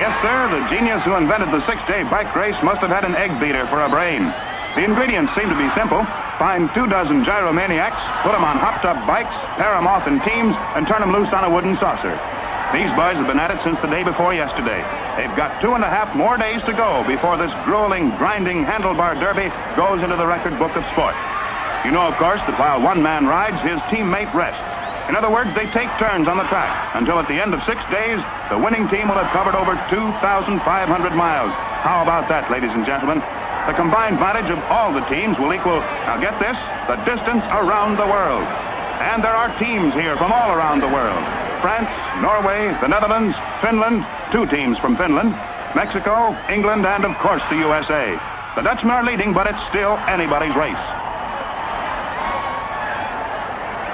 Yes, sir, the genius who invented the 6-day bike race must have had an egg beater for a brain. The ingredients seem to be simple. Find 24 gyromaniacs, put them on hopped-up bikes, pair them off in teams, and turn them loose on a wooden saucer. These boys have been at it since the day before yesterday. They've got 2.5 more days to go before this grueling, grinding handlebar derby goes into the record book of sport. You know, of course, that while one man rides, his teammate rests. In other words, they take turns on the track until at the end of 6 days, the winning team will have covered over 2,500 miles. How about that, ladies and gentlemen? The combined mileage of all the teams will equal, now get this, the distance around the world. And there are teams here from all around the world. France, Norway, the Netherlands, Finland, 2 teams from Finland, Mexico, England, and of course the USA. The Dutchmen are leading, but it's still anybody's race.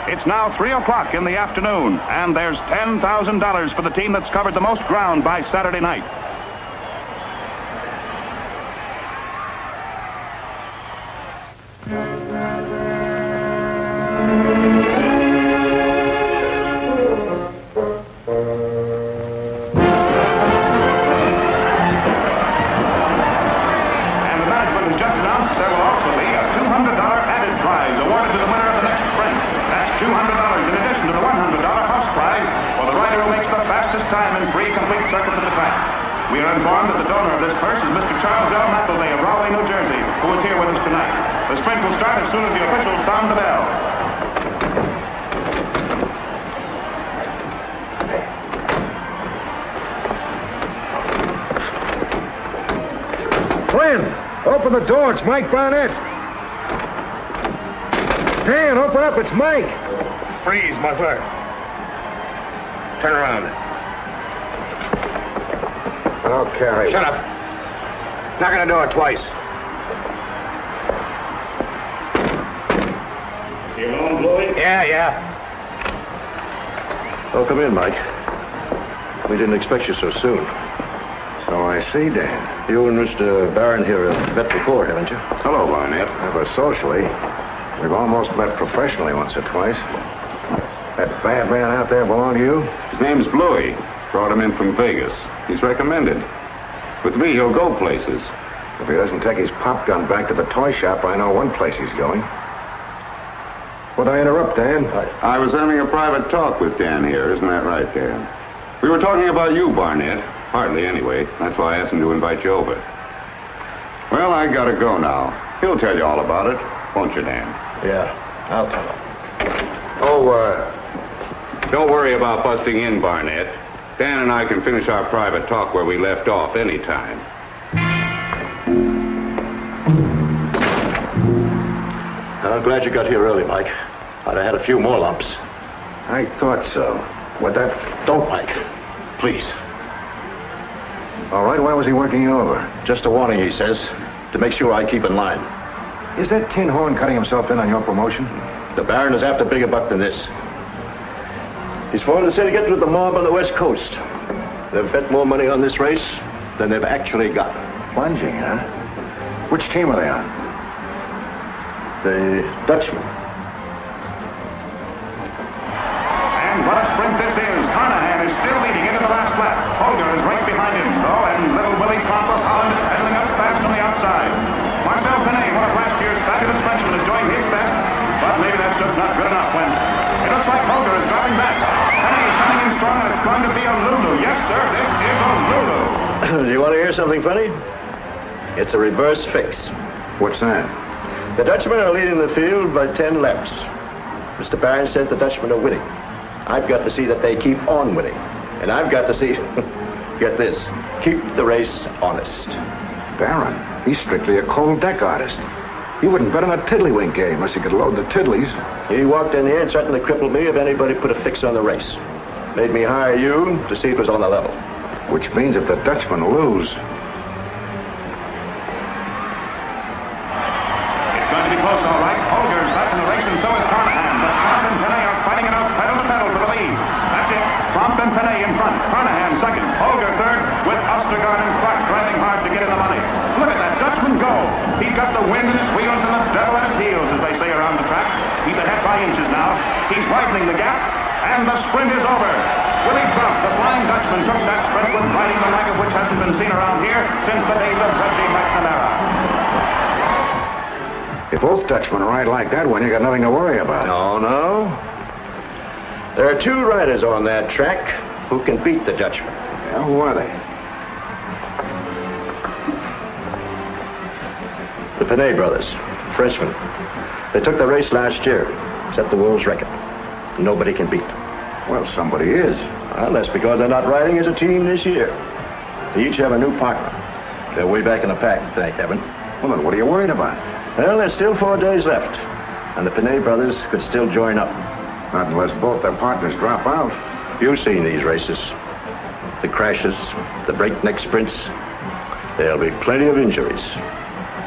It's now 3 o'clock in the afternoon, and there's $10,000 for the team that's covered the most ground by Saturday night. We are informed that the donor of this purse is Mr. Charles L. McElvey of Rahway, New Jersey, who is here with us tonight. The sprint will start as soon as the officials sound the bell. Glenn, open the door. It's Mike Barnet. Dan, open up. It's Mike. Freeze, muffler. Turn around. Okay. Shut up. Knock on the door twice. You alone, Bluey? Yeah. Oh, come in, Mike. We didn't expect you so soon. So I see, Dan. You and Mr. Barron here have met before, haven't you? Hello, Barnett. Never socially. We've almost met professionally once or twice. That bad man out there belong to you? His name's Bluey. Brought him in from Vegas. He's recommended. With me, he'll go places. If he doesn't take his pop gun back to the toy shop, I know one place he's going. Would I interrupt, Dan? I was having a private talk with Dan here. Isn't that right, Dan? We were talking about you, Barnett. Hardly, anyway. That's why I asked him to invite you over. Well, I gotta go now. He'll tell you all about it. Won't you, Dan? Yeah, I'll tell him. Don't worry about busting in, Barnett. Dan and I can finish our private talk where we left off anytime. I'm glad you got here early, Mike. I'd have had a few more lumps. I thought so. Would that... Don't, Mike. Please. All right, why was he working you over? Just a warning, he says, to make sure I keep in line. Is that tin horn cutting himself in on your promotion? The Baron is after bigger buck than this. He's formed a syndicate with the mob on the West Coast. They've bet more money on this race than they've actually got. Plunging, huh? Which team are they on? The Dutchman. And what a sprint this is. Carnahan is still leading into the last lap. Holger is right behind him, though, and little Willie Trump of Holland is pedaling up fast on the outside. Marcel Penet, one of last year's fabulous Frenchmen, is doing his best, but maybe that's just not good enough when it looks like Holger is dropping back. Penet is coming in strong, and it's going to be a Lulu. Yes, sir, this is a Lulu. Do you want to hear something funny? It's a reverse fix. What's that? The Dutchmen are leading the field by 10 laps. Mr. Barron says the Dutchmen are winning. I've got to see that they keep on winning. And I've got to see, get this, keep the race honest. Barron, he's strictly a cold deck artist. He wouldn't bet on a tiddlywink game unless he could load the tiddlies. He walked in here and threatened to cripple me if anybody put a fix on the race. Made me hire you to see it was on the level. Which means if the Dutchmen lose... It's going to be close, all right. Holger's back in the race, and so is Carnahan. But Trump and Penet are fighting it out pedal to pedal for the lead. That's it. Trump and Penet in front. Carnahan second. Holger third, with Ostergaard and Clark driving hard to get in the money. Look at that Dutchman go. He's got the wind in his wheels and the devil at his heels, as they say around the track. He's ahead by inches now. He's widening the gap, and the sprint is over. Willie Trump, the Flying Dutchman, took that sprint with riding the leg of which has been seen around here since the days of Reggie McNamara. If both Dutchmen ride like that one, you got nothing to worry about. No. There are two riders on that track who can beat the Dutchman. Yeah, who are they? The Pinay brothers, Frenchmen. They took the race last year, set the world's record. Nobody can beat them. Well, somebody is. Well, that's because they're not riding as a team this year. They each have a new partner. They're way back in the pack, thank heaven. Well, then what are you worried about? Well, there's still 4 days left, and the Pinay brothers could still join up. Not unless both their partners drop out. You've seen these races. The crashes, the breakneck sprints. There'll be plenty of injuries.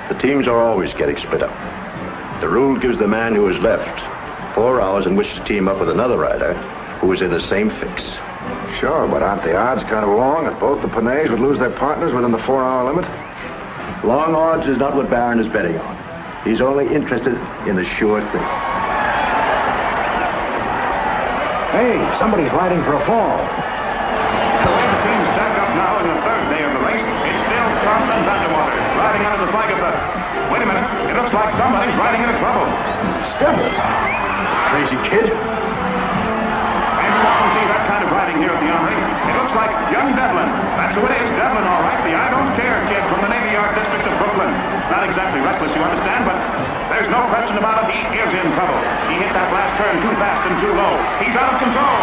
The teams are always getting split up. The rule gives the man who is left 4 hours in which to team up with another rider who is in the same fix. Sure, but aren't the odds kind of long that both the Pinays would lose their partners within the 4-hour limit? Long odds is not what Barron is betting on. He's only interested in the sure thing. Hey, somebody's riding for a fall. The way the teams stack up now in the third day of the race, it's still Trump and Vanderwater riding out of the flag of the... Wait a minute. It looks like somebody's riding into trouble. Stubborn. Crazy kid. And you often see that kind of riding here at the Armory. It looks like young Devlin. That's who it is, Devlin, all right. The I don't care kid from the Navy Yard district of Brooklyn. Not exactly reckless, you understand, but there's no question about it. He is in trouble. He hit that last turn too fast and too low. He's out of control.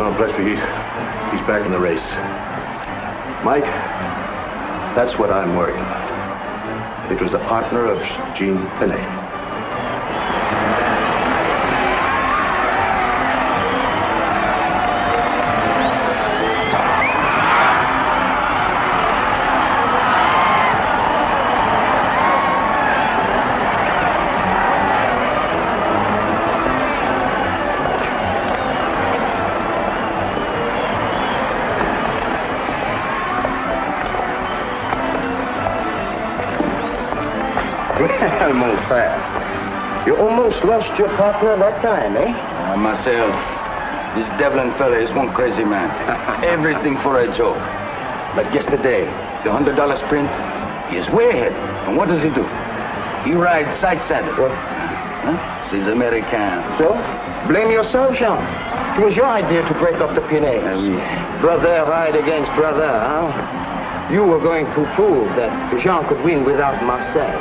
Oh, bless me. He's back in the race. Mike, that's what I'm worried about. It was the partner of Jean Pinay. Well, mon frère, you almost lost your partner that time, eh? Myself, this Devlin fella is one crazy man. Everything for a joke. But yesterday, the $100 sprint, he is way ahead. And what does he do? He rides side saddle. What? Huh? C'est American. So, blame yourself, Jean. It was your idea to break up the Pinays. Brother ride against brother, huh? You were going to prove that Jean could win without Marcel.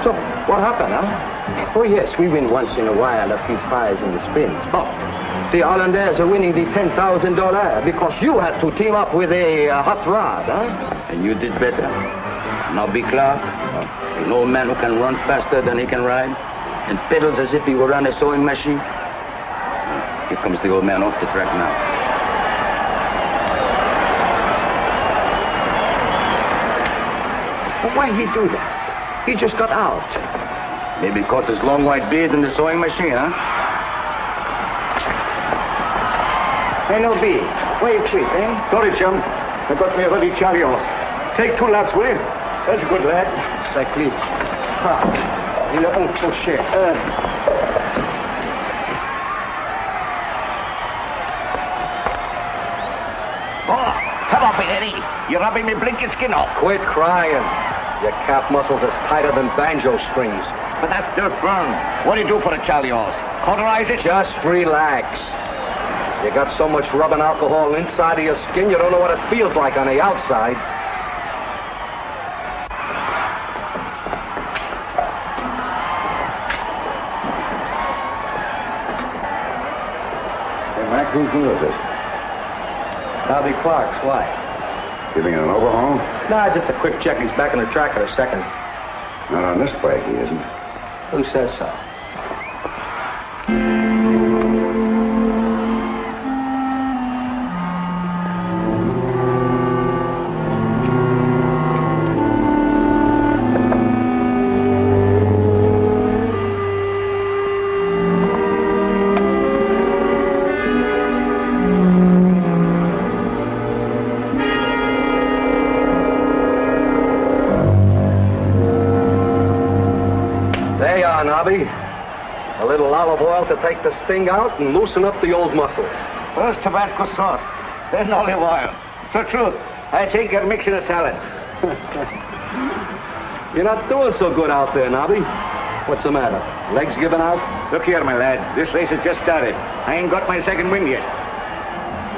So, what happened, huh? Oh, yes, we win once in a while a few prize in the sprints, but the Hollanders are winning the $10,000 because you had to team up with a hot rod, huh? And you did better. Now be Clark, an old man who can run faster than he can ride, and pedals as if he were on a sewing machine. Here comes the old man off the track now. But why he do that? He just got out. Maybe caught his long white beard in the sewing machine, huh? Hey, no B. Why you quit, eh? Sorry, chum. I got me a ready chariot. Take 2 laps, will you? That's a good lad. Cycliste. Ah, il a honte trop cher. Oh, come on, Eddie. You're rubbing me blinking skin off. Quit crying. Your calf muscles is tighter than banjo strings. But that's dirt burn. What do you do for the Chalios? Cauterize it? Just relax. You got so much rubbing alcohol inside of your skin, you don't know what it feels like on the outside. Hey, Mac, whose new is this? Bobby Clark's, why? Giving it an overhaul? Nah, just a quick check. He's back on the track in a second. Not on this bike, he isn't. Who says so? Nobby. to take the sting out and loosen up the old muscles. First Tabasco sauce, then olive oil. So truth, I think you're mixing a salad. You're not doing so good out there, Nobby. What's the matter? Legs giving out? Look here, my lad. This race has just started. I ain't got my second wind yet.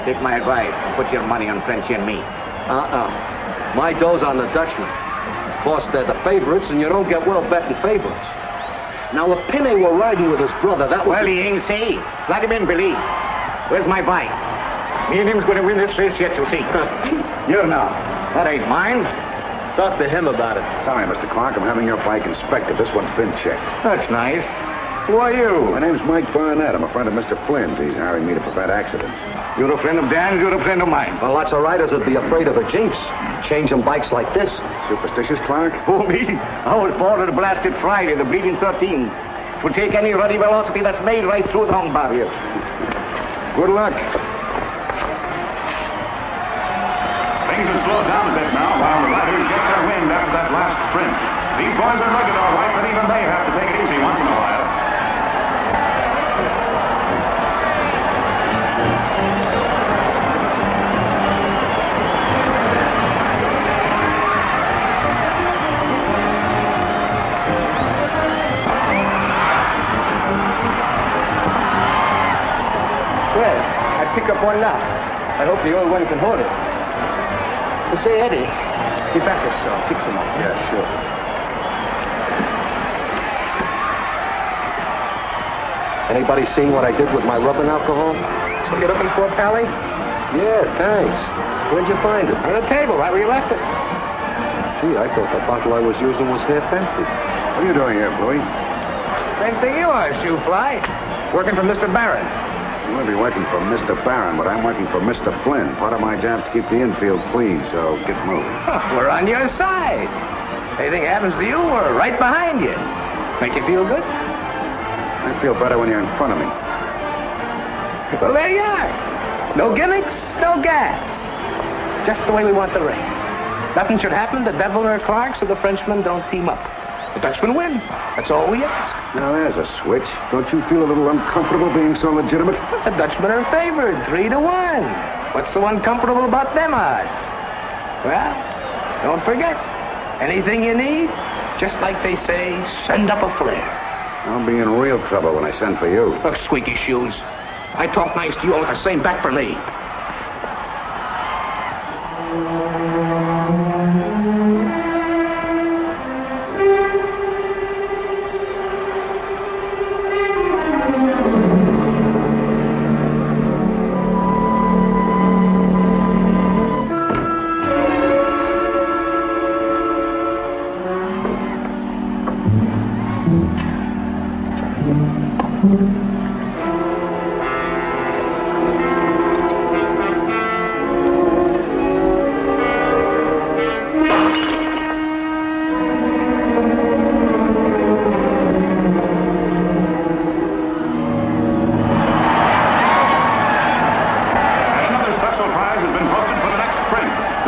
Take my advice and put your money on Frenchy and me. My dough's on the Dutchman. Of course, they're the favorites, and you don't get well betting favorites. Now, if Pinay were riding with his brother, that would... Well, he ain't say. Let him in, believe. Where's my bike? Me and him's going to win this race yet, you'll see. You're not. That ain't mine. Talk to him about it. Sorry, Mr. Clark, I'm having your bike inspected. This one's been checked. That's nice. Who are you? My name's Mike Barnet. I'm a friend of Mr. Flynn's. He's hiring me to prevent accidents. You're a friend of Dan's, you're a friend of mine. Well, lots of riders would be afraid of a jinx. Changing bikes like this. Superstitious, Clark? Who, me? I was born on a blasted Friday, the bleeding 13th. It would take any ruddy velocity that's made right through the hung barrier. Good luck. Things have slowed down a bit now while the riders get their wind after that last sprint. These boys are rugged all right, but even they have to take it easy once in a while. Well, I pick up one now. I hope the old one can hold it. Well, say, Eddie, get back this saw. Fix him up. Yeah, sure. Anybody seen what I did with my rubbing alcohol? So you're looking for, Pally? Yeah, thanks. Where'd you find it? On the table, right where you left it. Gee, I thought the bottle I was using was half empty. What are you doing here, Bluey? Same thing you are, shoe fly. Working for Mr. Barron. You might be working for Mr. Barron, but I'm working for Mr. Flynn. Part of my job's to keep the infield clean, so get moving. We're on your side. Anything happens to you, we're right behind you. Make you feel good? I feel better when you're in front of me. Well, there you are. No gimmicks, no gas. Just the way we want the race. Nothing should happen to Devlin or Clark so the Frenchmen don't team up. The Dutchman win. That's all we ask. Now, there's a switch. Don't you feel a little uncomfortable being so legitimate? The Dutchmen are favored 3-1. What's so uncomfortable about them odds? Well, don't forget, anything you need, just like they say, send up a flare. I'll be in real trouble when I send for you. Look, squeaky shoes. I talk nice to you, I'll the same back for Lee.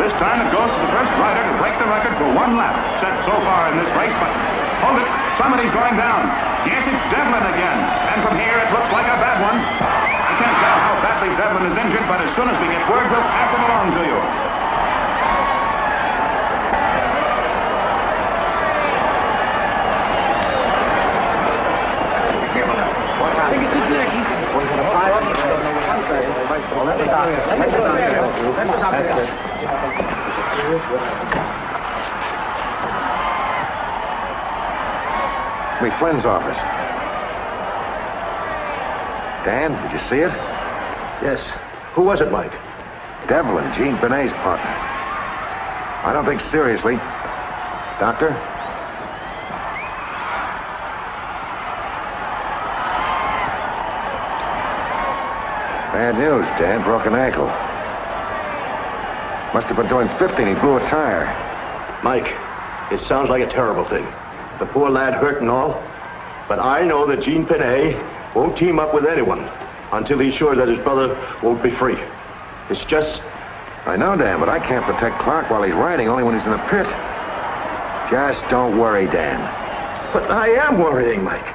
This time it goes to the first rider to break the record for one lap set so far in this race, but hold it, somebody's going down. Yes, it's Devlin again, and from here it looks like a bad one. I can't tell how badly Devlin is injured, but as soon as we get word, we'll pass them along to you. Me Flynn's office. Dan, did you see it? Yes. Who was it, Mike? Devlin, Jean Benet's partner. I don't think seriously. Doctor? Bad news, Dan. Broken ankle. Must have been doing 50 and he blew a tire. Mike, it sounds like a terrible thing. The poor lad hurt and all. But I know that Jean Benet won't team up with anyone until he's sure that his brother won't be free. It's just... I know, Dan, but I can't protect Clark while he's riding, only when he's in the pit. Just don't worry, Dan. But I am worrying, Mike.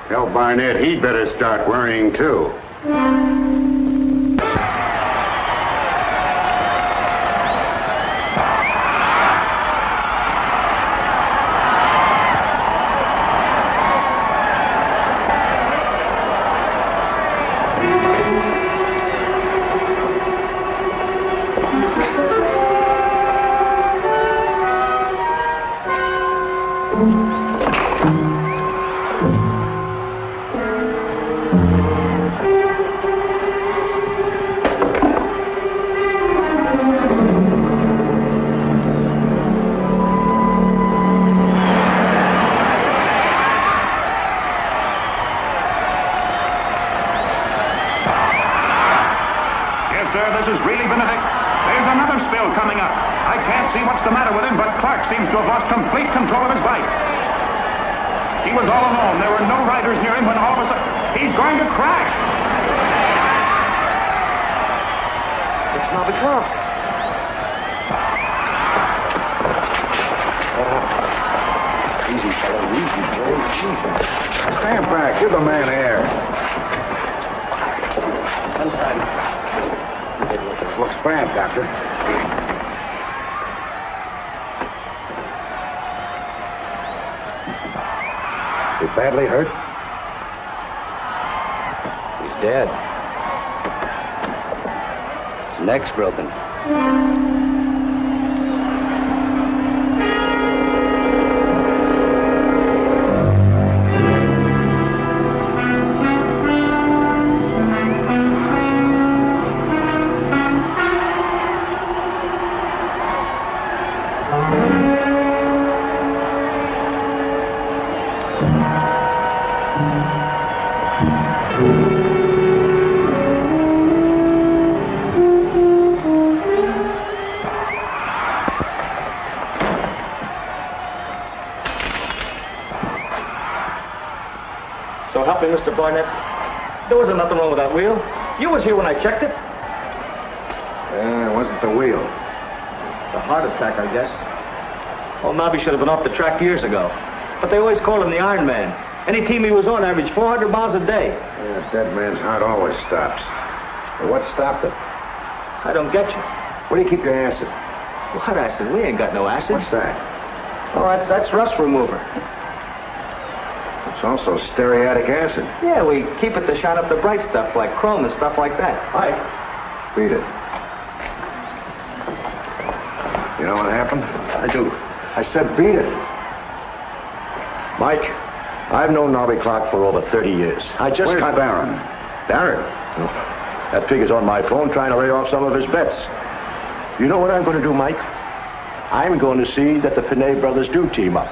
Tell Barnett he'd better start worrying, too. He was all alone. There were no riders near him when all of a sudden he's going to crash. It's not the car. Easy, fellow. Easy, boy. Easy. Stand back. Give the man air. Looks bad, Doctor. You badly hurt? He's dead. His neck's broken. So help me, Mr. Barnett. There wasn't nothing wrong with that wheel. You was here when I checked it. It wasn't the wheel. It's a heart attack, I guess. Old Nobby should have been off the track years ago. But they always called him the Iron Man. Any team he was on averaged 400 miles a day. Yeah, a dead man's heart always stops. But what stopped it? I don't get you. Where do you keep your acid? What acid? We ain't got no acid. What's that? Oh, that's rust remover. It's also stearic acid. Yeah, we keep it to shine up the bright stuff like chrome and stuff like that. Right. Beat it. You know what happened? I do. I said beat it. Mike, I've known Nobby Clark for over 30 years. I just Where's can't... Barron? Barron? That figure's on my phone trying to lay off some of his bets. You know what I'm going to do, Mike? I'm going to see that the Finney brothers do team up.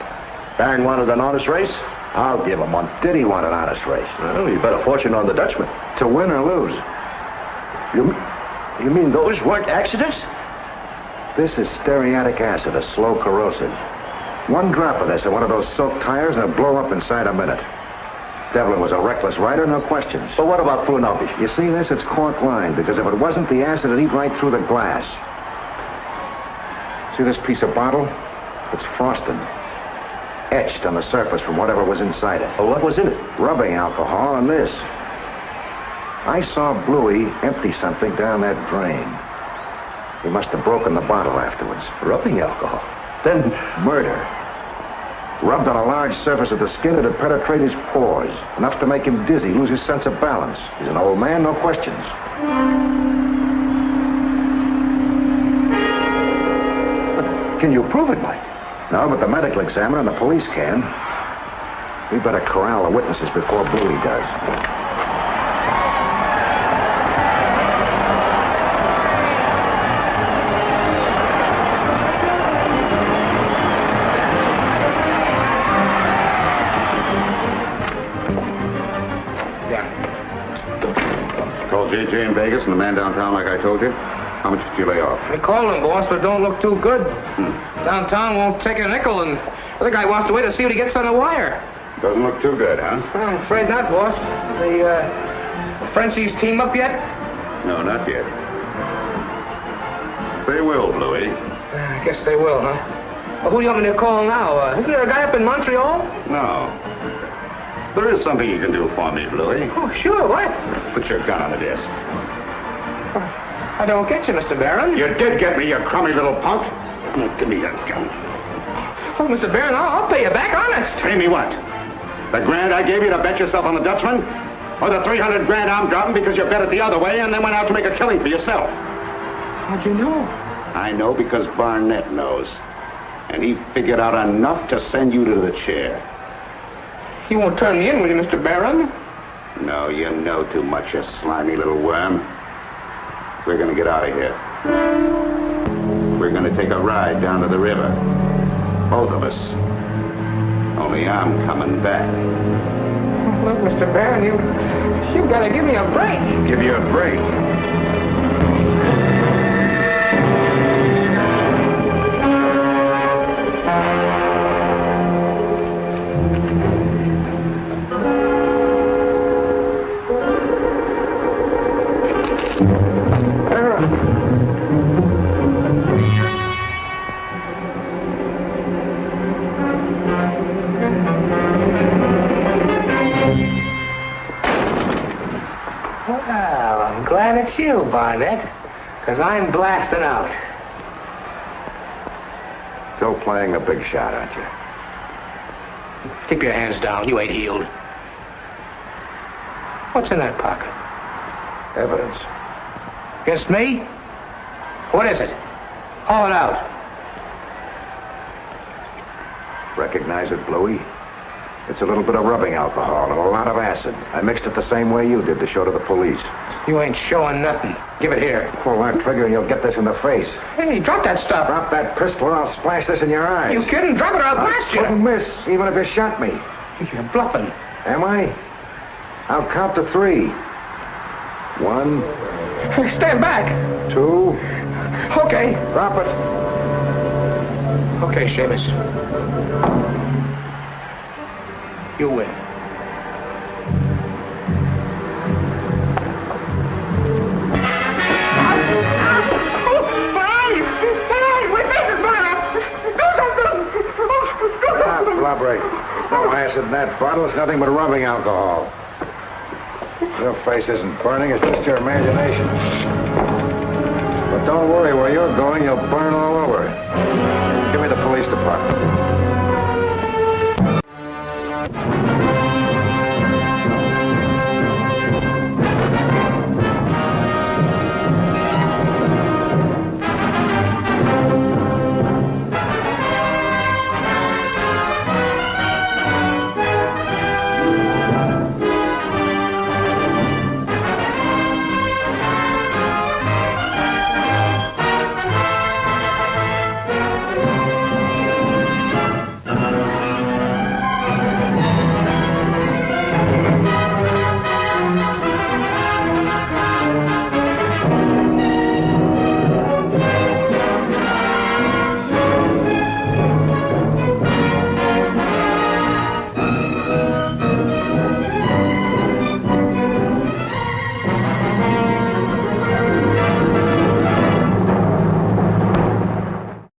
Barron wanted an honest race. I'll give him one. Did he want an honest race? Well, you bet a fortune on the Dutchman. To win or lose? You mean those weren't accidents? This is stearic acid, a slow corrosive. One drop of this in one of those silk tires and it'll blow up inside a minute. Devlin was a reckless rider, no questions. But what about Nobby? You see this? It's cork lined, because if it wasn't, the acid would eat right through the glass. See this piece of bottle? It's frosted. Etched on the surface from whatever was inside it. Oh, what was in it? Rubbing alcohol and this. I saw Bluey empty something down that drain. He must have broken the bottle afterwards. Rubbing alcohol? Then... Murder. Rubbed on a large surface of the skin, it'd penetrate his pores. Enough to make him dizzy, lose his sense of balance. He's an old man, no questions. But can you prove it, Mike? No, but the medical examiner and the police can. We better corral the witnesses before Bluey does. Called J.J. in Vegas and the man downtown like I told you. How much did you lay off? I called him, boss, but don't look too good. Downtown won't take a nickel, and the other guy wants to wait to see what he gets on the wire. Doesn't look too good, huh? Well, I'm afraid not, boss. The Frenchies team up yet? No, not yet. They will, Bluey. I guess they will, huh? Well, who do you want me to call now? Isn't there a guy up in Montreal? No. There is something you can do for me, Bluey. Oh, sure, what? Put your gun on the desk. I don't get you, Mr. Barron. You did get me, you crummy little punk. Now, give me that gun. Oh, Mr. Barron, I'll pay you back, honest. Pay me what? The grand I gave you to bet yourself on the Dutchman? Or the 300 grand I'm dropping because you bet it the other way and then went out to make a killing for yourself? How'd you know? I know because Barnet knows. And he figured out enough to send you to the chair. You won't turn me in, will you, Mr. Barron? No, you know too much, you slimy little worm. We're gonna get out of here. We're gonna take a ride down to the river. Both of us. Only I'm coming back. Look, Mr. Barron, you gotta give me a break. Give you a break? Well, I'm glad it's you, Barnet, because I'm blasting out. Still playing the big shot, aren't you? Keep your hands down. You ain't healed. What's in that pocket? Evidence. Against me? What is it? Haul it out. Recognize it, Bluey? It's a little bit of rubbing alcohol and a lot of acid. I mixed it the same way you did to show to the police. You ain't showing nothing. Give it here. Pull that trigger and you'll get this in the face. Hey, drop that stuff. Drop that pistol or I'll splash this in your eyes. You kidding? Drop it or I'll blast you. Couldn't miss, even if you shot me. You're bluffing. Am I? I'll count to 3. 1, Stand back. 2. Okay. Drop it. Okay, Seamus. You win. Blubbery. No acid in that bottle. It's nothing but rubbing alcohol. Your face isn't burning. It's just your imagination. But don't worry. Where you're going, you'll burn all over. Give me the police department.